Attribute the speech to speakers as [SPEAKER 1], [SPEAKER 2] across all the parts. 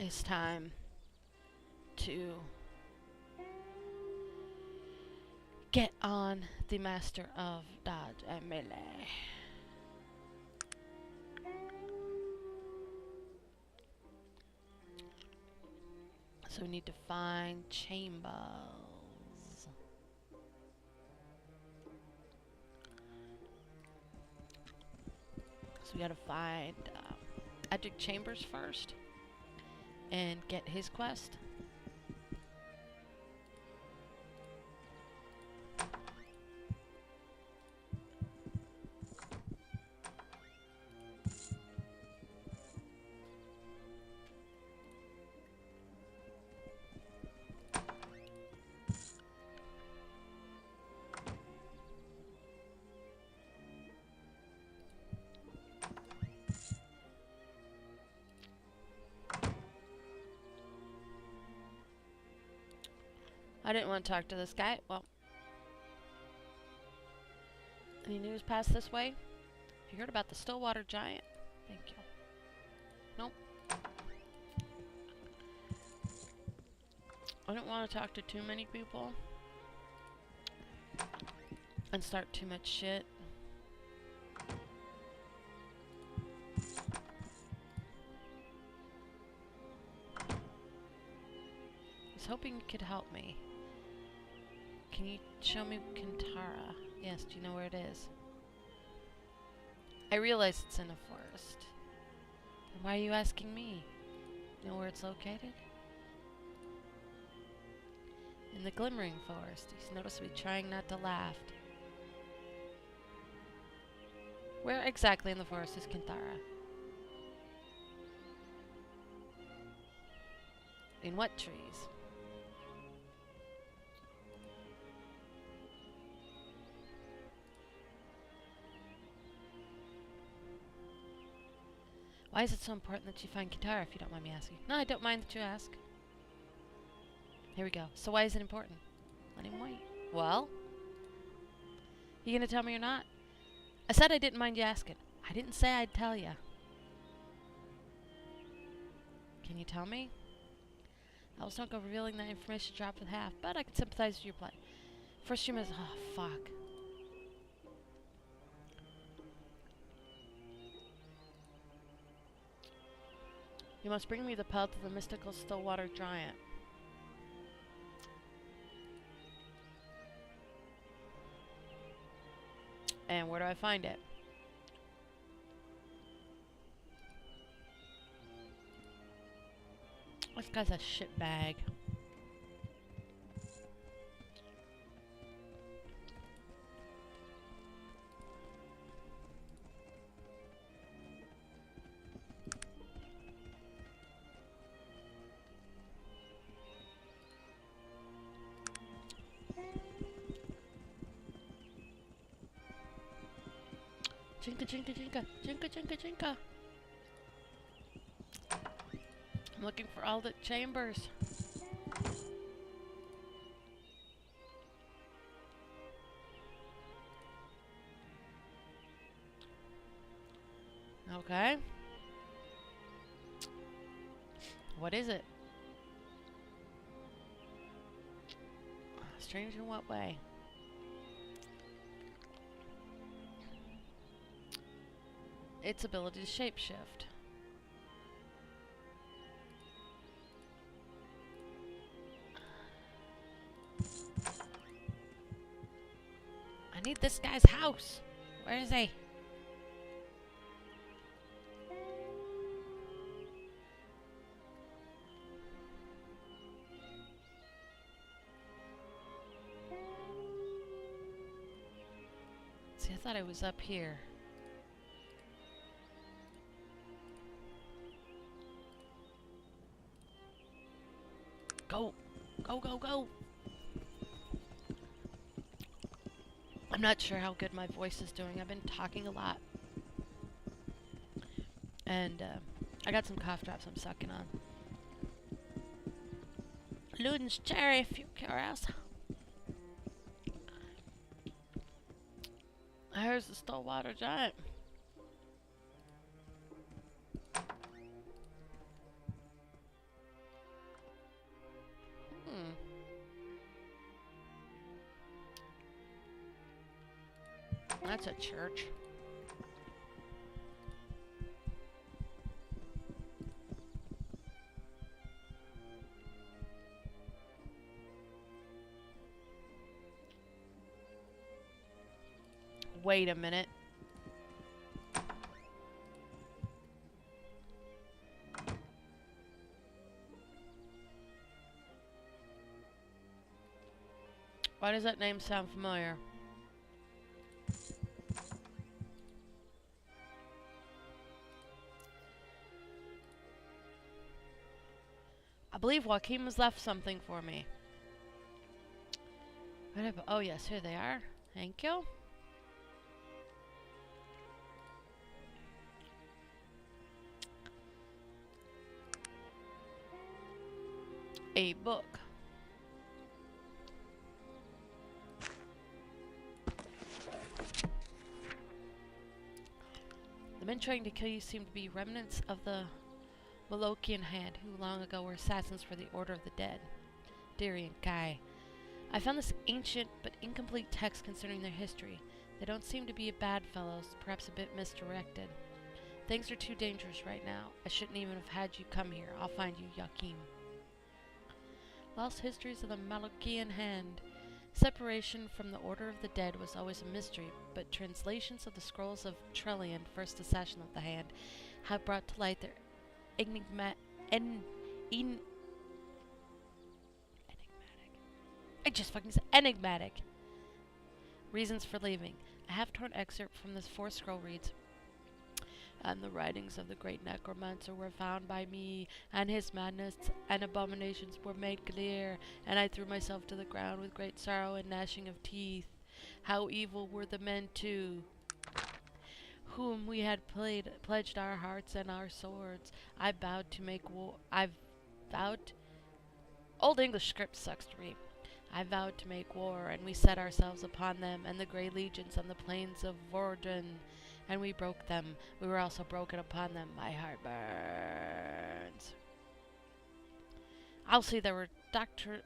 [SPEAKER 1] it's time to get on the Master of Dodge and Melee. So we need to find chambers. So we gotta find Magick Chambers first and get his quest. I didn't want to talk to this guy. Well, any news past this way? You heard about the Stillwater Giant? Thank you. Nope. I don't want to talk to too many people and start too much shit. I was hoping you could help me. Can you show me Kintara? Yes, do you know where it is? I realize it's in a forest. Then why are you asking me? You know where it's located? In the Glimmering Forest. He's noticed me trying not to laugh. Where exactly in the forest is Kintara? In what trees? Why is it so important that you find Kintara, if you don't mind me asking? No, I don't mind that you ask. Here we go. So why is it important? Let him wait. Well? You gonna tell me or not? I said I didn't mind you asking. I didn't say I'd tell you. Can you tell me? Elves don't go revealing that information drop with half, but I can sympathize with your plight. First you must... Oh, fuck. You must bring me the pelt of the mystical Stillwater Giant. And where do I find it? This guy's a shitbag. Jinka, jinka, jinka, jinka, jinka, jinka. I'm looking for all the chambers. Okay. What is it? Strange in what way? Its ability to shapeshift. I need this guy's house. Where is he? See, I thought I was up here. Go! Go, go, go! I'm not sure how good my voice is doing. I've been talking a lot. And I got some cough drops I'm sucking on. Luden's cherry, if you're curious. Here's the Stillwater Giant. That's a church. Wait a minute. Why does that name sound familiar? I believe Joaquin has left something for me. Oh yes, here they are. Thank you. A book. The men trying to kill you seem to be remnants of the Malokian hand, who long ago were assassins for the Order of the Dead. Darian Kai. I found this ancient but incomplete text concerning their history. They don't seem to be bad fellows, perhaps a bit misdirected. Things are too dangerous right now. I shouldn't even have had you come here. I'll find you, Joachim. Lost histories of the Malokian hand. Separation from the Order of the Dead was always a mystery, but translations of the scrolls of Trellian, first assassin of the hand, have brought to light their enigmatic reasons for leaving. A half-torn excerpt from this fourth scroll reads, "And the writings of the great necromancer were found by me, and his madness and abominations were made clear, and I threw myself to the ground with great sorrow and gnashing of teeth. How evil were the men too, whom we had pledged our hearts and our swords. I vowed to make war. Old English script sucks to read. I vowed to make war, and we set ourselves upon them and the grey legions on the plains of Vorden, and we broke them. We were also broken upon them. My heart burns." I'll see there were doctrinal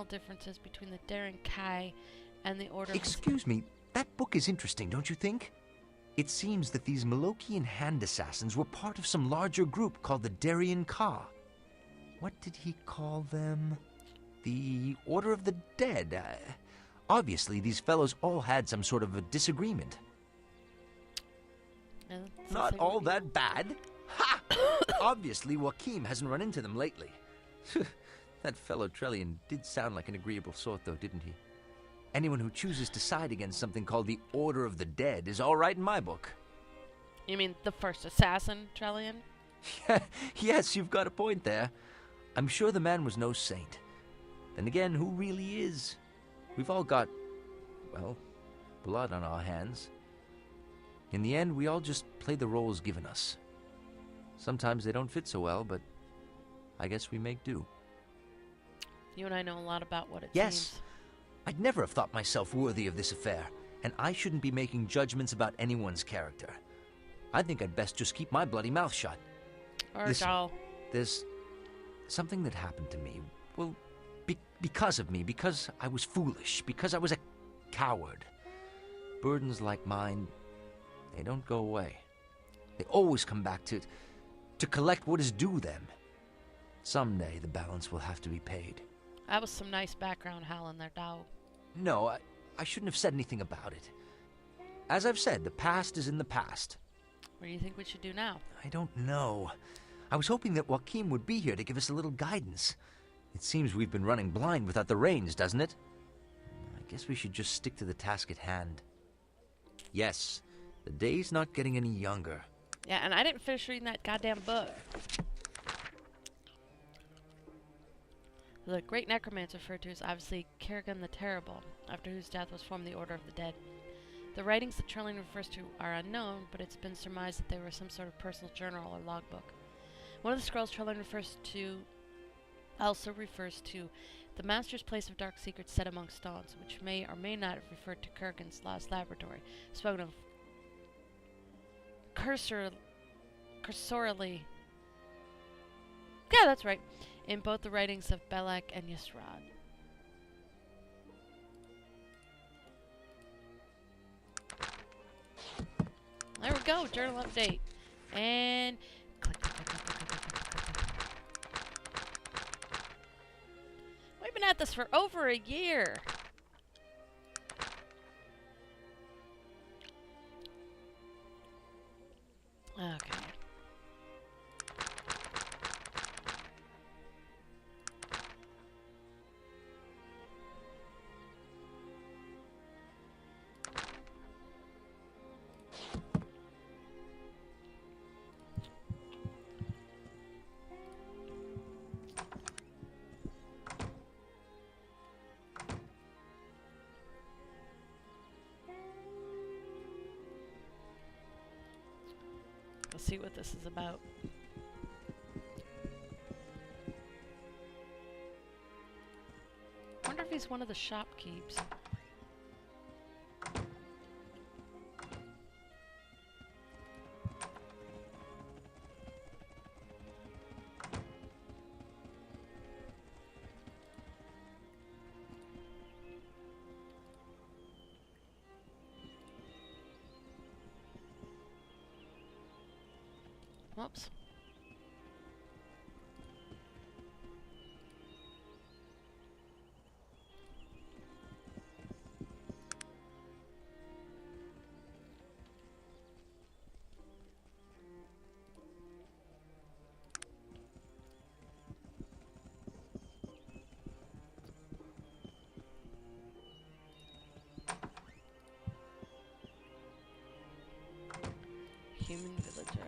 [SPEAKER 1] differences between the Darren Kai and the Order.
[SPEAKER 2] Excuse me, that book is interesting, don't you think? It seems that these Malokian hand assassins were part of some larger group called the Darien Ka. What did he call them? The Order of the Dead. Obviously, these fellows all had some sort of a disagreement. Not all that bad. Ha! Obviously, Joachim hasn't run into them lately. That fellow Trellian did sound like an agreeable sort, though, didn't he? Anyone who chooses to side against something called the Order of the Dead is all right in my book.
[SPEAKER 1] You mean the first assassin, Trellian?
[SPEAKER 2] Yes, you've got a point there. I'm sure the man was no saint. Then again, who really is? We've all got, well, blood on our hands. In the end, we all just play the roles given us. Sometimes they don't fit so well, but I guess we make do.
[SPEAKER 1] You and I know a lot about what it
[SPEAKER 2] Yes.
[SPEAKER 1] seems.
[SPEAKER 2] I'd never have thought myself worthy of this affair, and I shouldn't be making judgments about anyone's character. I think I'd best just keep my bloody mouth shut.
[SPEAKER 1] Listen,
[SPEAKER 2] there's something that happened to me. Well, because of me, because I was foolish, because I was a coward. Burdens like mine, they don't go away. They always come back to collect what is due them. Someday the balance will have to be paid.
[SPEAKER 1] That was some nice background howling there, dog.
[SPEAKER 2] No, I shouldn't have said anything about it. As I've said, the past is in the past.
[SPEAKER 1] What do you think we should do now?
[SPEAKER 2] I don't know. I was hoping that Joachim would be here to give us a little guidance. It seems we've been running blind without the reins, doesn't it? I guess we should just stick to the task at hand. Yes, the day's not getting any younger.
[SPEAKER 1] Yeah, and I didn't finish reading that goddamn book. The great necromancer referred to is obviously Kerrigan the Terrible, after whose death was formed the Order of the Dead. The writings that Trellian refers to are unknown, but it's been surmised that they were some sort of personal journal or logbook. One of the scrolls Trellian also refers to the Master's place of dark secrets set among stones, which may or may not have referred to Kerrigan's lost laboratory, spoken of cursorily. Yeah, that's right. In both the writings of Belak and Yisrod. go. Journal update. And click, click, click, click, click, click, click, click, click. We've been at this for over a year. Okay. Let's see what this is about. I wonder if he's one of the shopkeepers. Whoops. Human villager.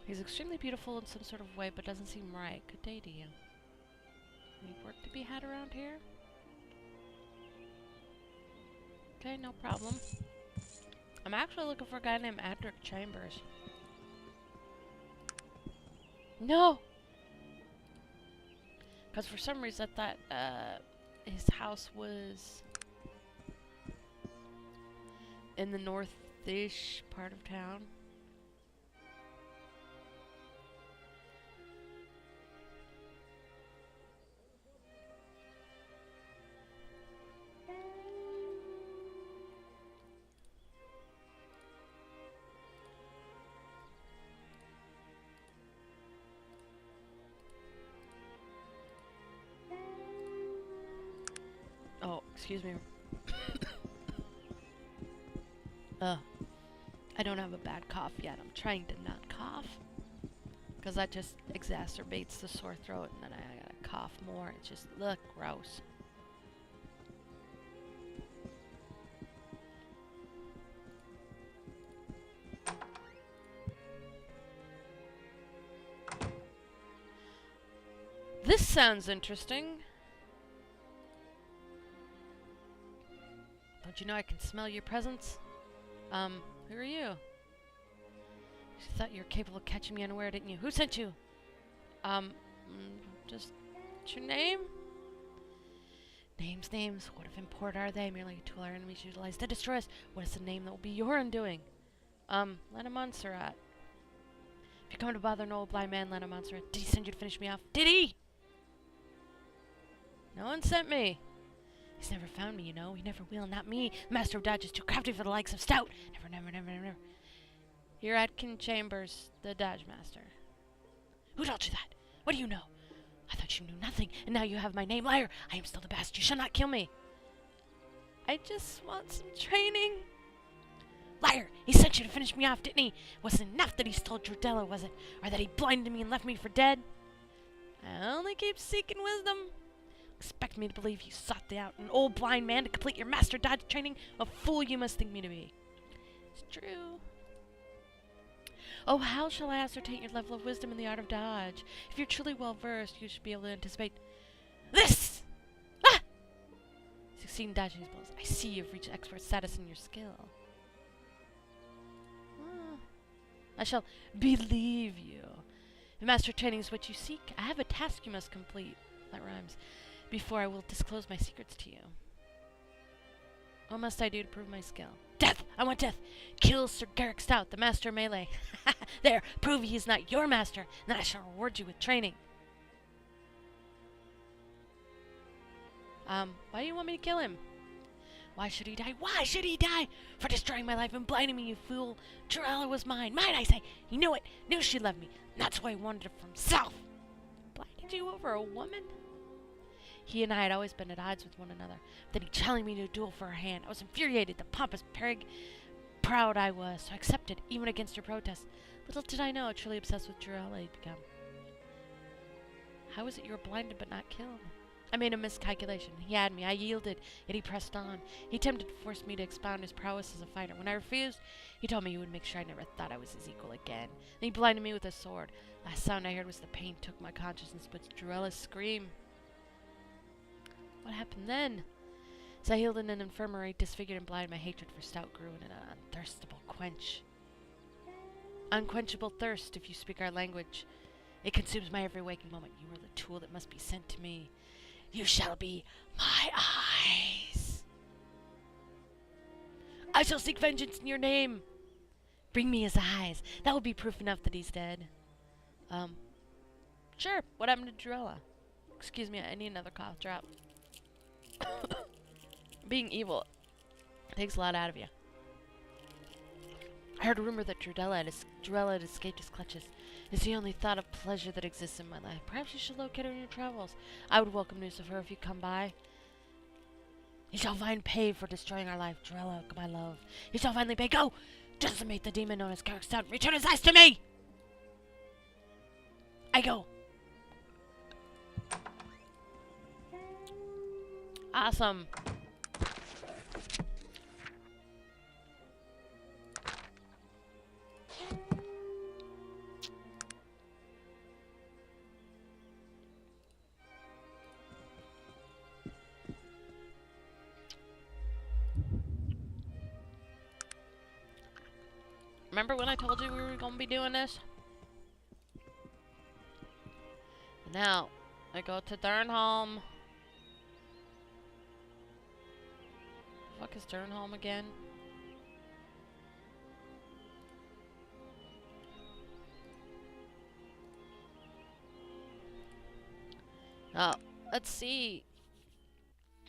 [SPEAKER 1] He's extremely beautiful in some sort of way, but doesn't seem right. Good day to you. Any work to be had around here? Okay, no problem. I'm actually looking for a guy named Adric Chambers. No! Because for some reason I thought his house was in the north-ish part of town. Oh, excuse me. I don't have a bad cough yet. I'm trying to not cough. Because that just exacerbates the sore throat, and then I gotta cough more. It's just, look, gross. This sounds interesting. Don't you know I can smell your presence? Who are you? You thought you were capable of catching me unaware, didn't you? Who sent you? Just... what's your name? Names. What of import are they? Merely a tool our enemies utilize to destroy us. What is the name that will be your undoing? Lena Montserrat. If you come to bother an old blind man, Lena Montserrat, did he send you to finish me off? Did he? No one sent me. He's never found me, you know. He never will. Not me. The Master of Dodge is too crafty for the likes of Stout. Never. You're Atkin Chambers, the Dodge Master. Who told you that? What do you know? I thought you knew nothing, and now you have my name. Liar! I am still the best. You shall not kill me. I just want some training. Liar! He sent you to finish me off, didn't he? Wasn't enough that he stole Jordella, was it? Or that he blinded me and left me for dead? I only keep seeking wisdom. Expect me to believe you sought out an old blind man to complete your Master Dodge training? A fool you must think me to be. It's true. Oh, how shall I ascertain your level of wisdom in the art of dodge? If you're truly well-versed, you should be able to anticipate this! Ah! Succeed in dodging his blows. I see you've reached expert status in your skill. I shall believe you. If master training is what you seek, I have a task you must complete. That rhymes. Before I will disclose my secrets to you. What must I do to prove my skill? Death! I want death! Kill Sir Garrick Stout, the master of melee. There! Prove he is not your master, and then I shall reward you with training. Why do you want me to kill him? Why should he die? Why should he die? For destroying my life and blinding me, you fool. Jorella was mine. Mine, I say. He knew it. Knew she loved me. And that's why he wanted it for himself. Blinded you over a woman? He and I had always been at odds with one another. Then he challenged me to a duel for her hand. I was infuriated. The pompous prig. Proud I was. So I accepted, even against her protests. Little did I know how truly obsessed with Jorella he'd become. How is it you were blinded but not killed? I made a miscalculation. He had me. I yielded, yet he pressed on. He attempted to force me to expound his prowess as a fighter. When I refused, he told me he would make sure I never thought I was his equal again. Then he blinded me with a sword. Last sound I heard was the pain took my consciousness, but Jorella's scream. What happened then? As I healed in an infirmary, disfigured and blind, my hatred for Stout grew in an unthirstable quench. Unquenchable thirst, if you speak our language. It consumes my every waking moment. You are the tool that must be sent to me. You shall be my eyes. I shall seek vengeance in your name. Bring me his eyes. That will be proof enough that he's dead. Sure. What happened to Jorella? Excuse me, I need another cough drop. Being evil takes a lot out of you. I heard a rumor that Jorella had escaped his clutches. It's the only thought of pleasure that exists in my life. Perhaps you should locate her in your travels. I would welcome news of her if you come by. You shall find pay for destroying our life, Jorella, my love. You shall finally pay. Go! Decimate the demon known as Carrollkuemper. Return his eyes to me! I go. Awesome. Remember when I told you we were going to be doing this? Now, I go to Durnholm. Fuck is Durnholm again? Oh, let's see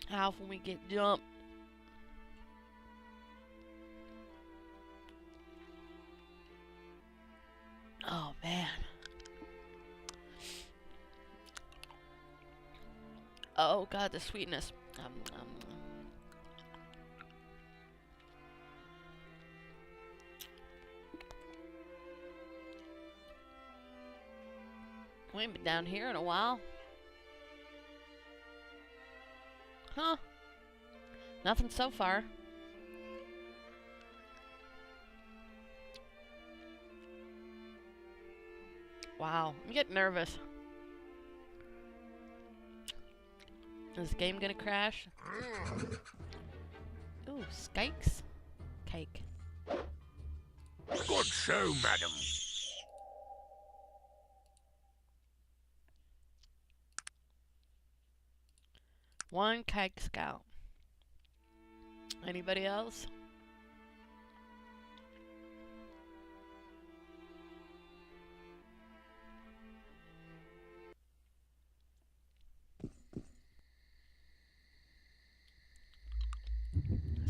[SPEAKER 1] how often we get jumped. Oh, man. Oh, God, the sweetness. We ain't been down here in a while. Huh. Nothing so far. Wow, I'm getting nervous. Is the game gonna crash? Ooh, skikes? Cake.
[SPEAKER 3] Good show, madam.
[SPEAKER 1] One kike scout. Anybody else?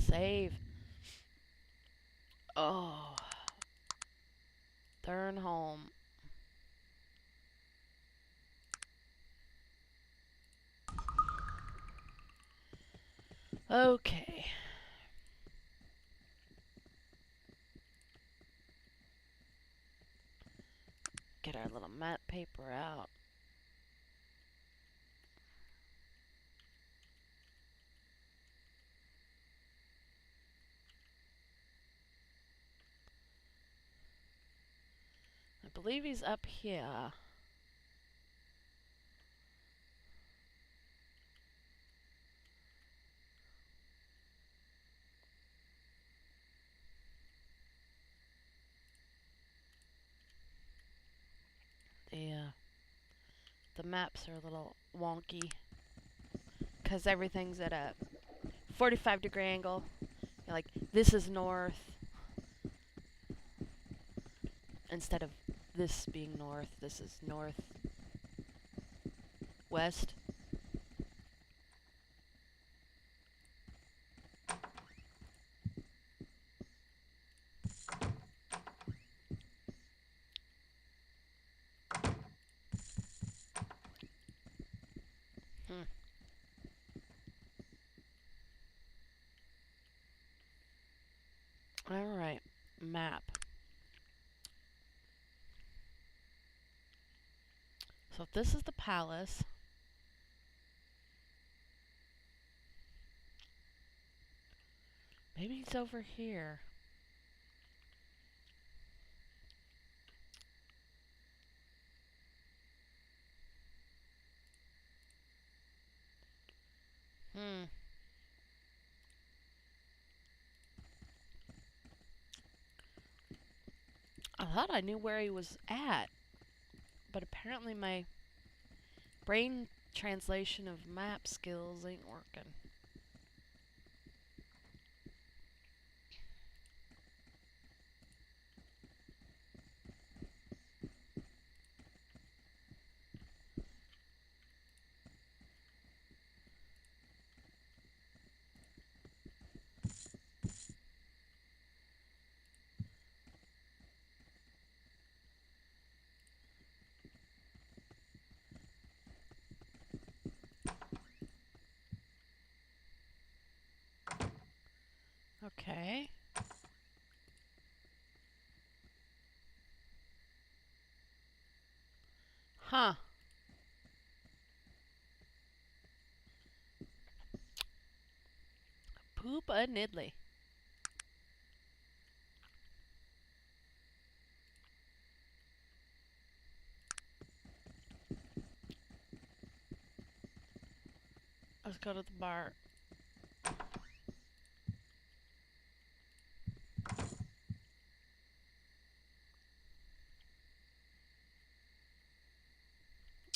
[SPEAKER 1] Save. Oh. Durnholm. Okay. Get our little map paper out. I believe he's up here. The maps are a little wonky because everything's at a 45-degree angle. You're like, this is north instead of this being north. This is north west. Alright. Map. So if this is the palace. Maybe he's over here. I thought I knew where he was at, but apparently my brain translation of map skills ain't working. Okay. Huh. Poop a niddly. Let's go to the bar.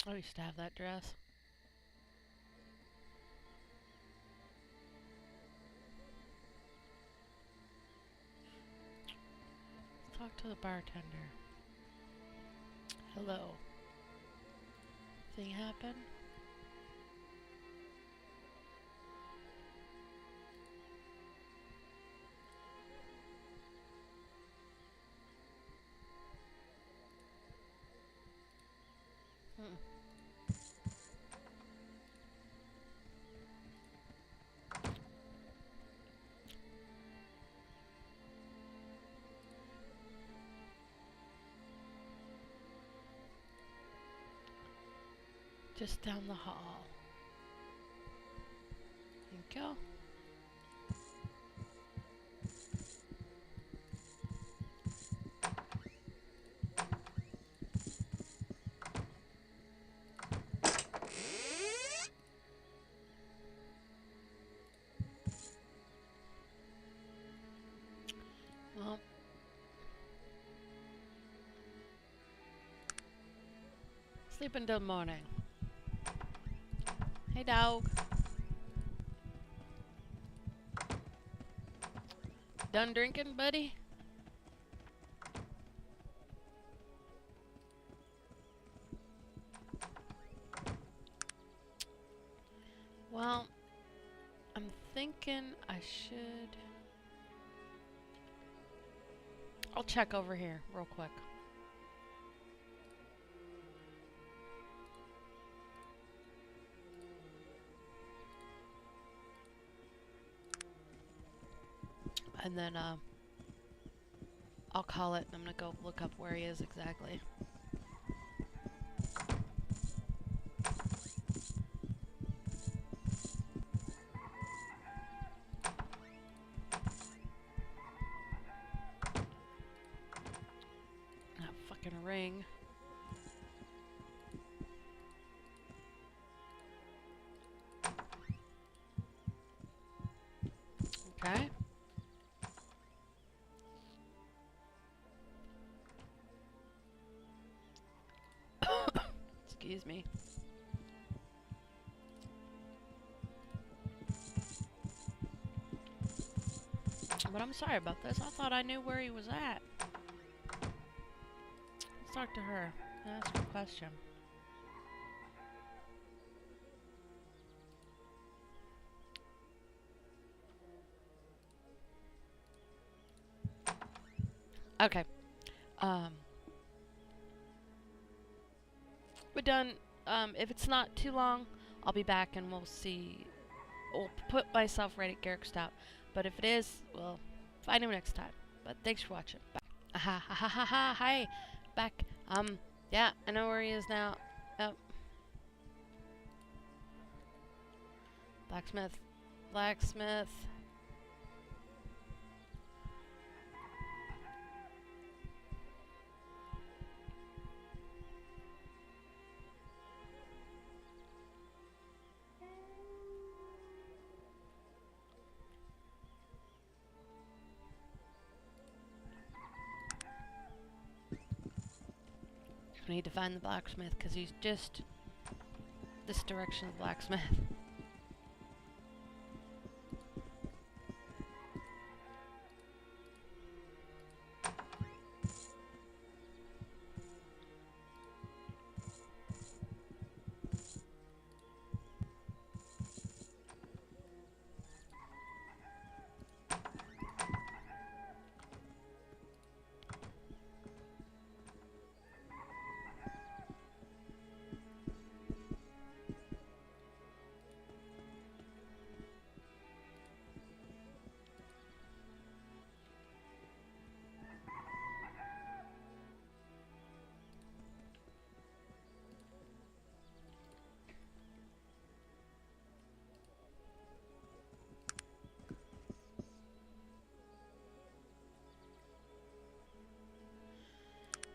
[SPEAKER 1] I used to have that dress. Let's talk to the bartender. Hello. Thing happen? Just down the hall. Thank you. Well, sleep until morning. Hey, dog. Done drinking, buddy? Well, I'm thinking I should... I'll check over here real quick. And then, I'll call it and I'm gonna go look up where he is exactly. That fucking ring. Okay. Excuse me. But I'm sorry about this. I thought I knew where he was at. Let's talk to her. Ask her a question. Okay. We're done. If it's not too long, I'll be back and we'll see. I'll put myself right at Garrick Stout. But if it is, well, find him next time. But thanks for watching. Bye. Ha ha ha ha ha. Hi. Back. Yeah, I know where he is now. Yep. Blacksmith. Blacksmith. We need to find the blacksmith because he's just this direction of the blacksmith.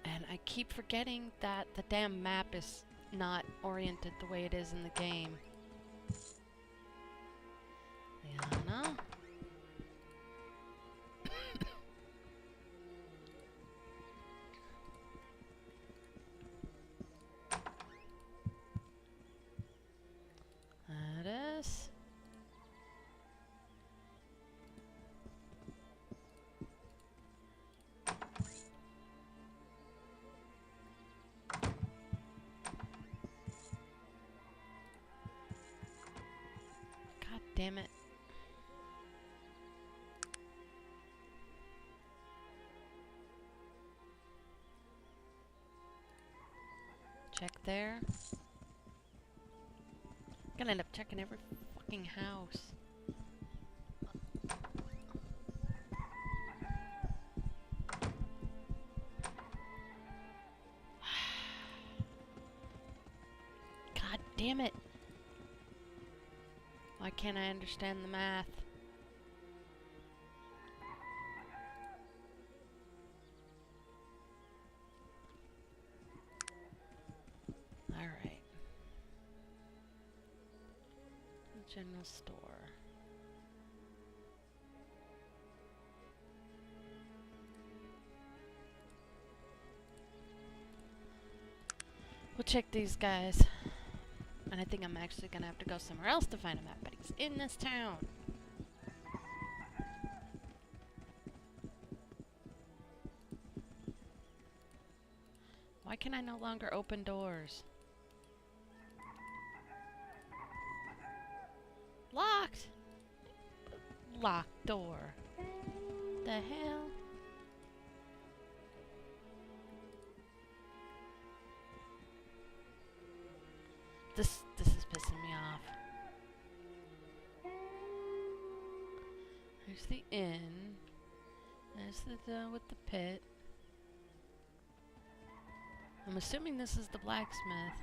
[SPEAKER 1] And I keep forgetting that the damn map is not oriented the way it is in the game. Liana? That is. Damn it. Check there. Gonna end up checking every fucking house. God damn it. Why can't I understand the math? Alright. General store. We'll check these guys. And I think I'm actually gonna have to go somewhere else to find a map, but he's in this town. Why can I no longer open doors? Locked! Locked door. The hell? This is pissing me off. There's the inn. There's the with the pit. I'm assuming this is the blacksmith.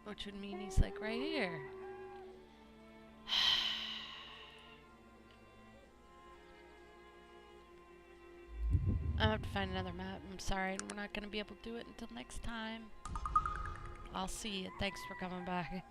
[SPEAKER 1] Which would mean he's like right here. I'll have to find another map. I'm sorry, we're not going to be able to do it until next time. I'll see you. Thanks for coming back.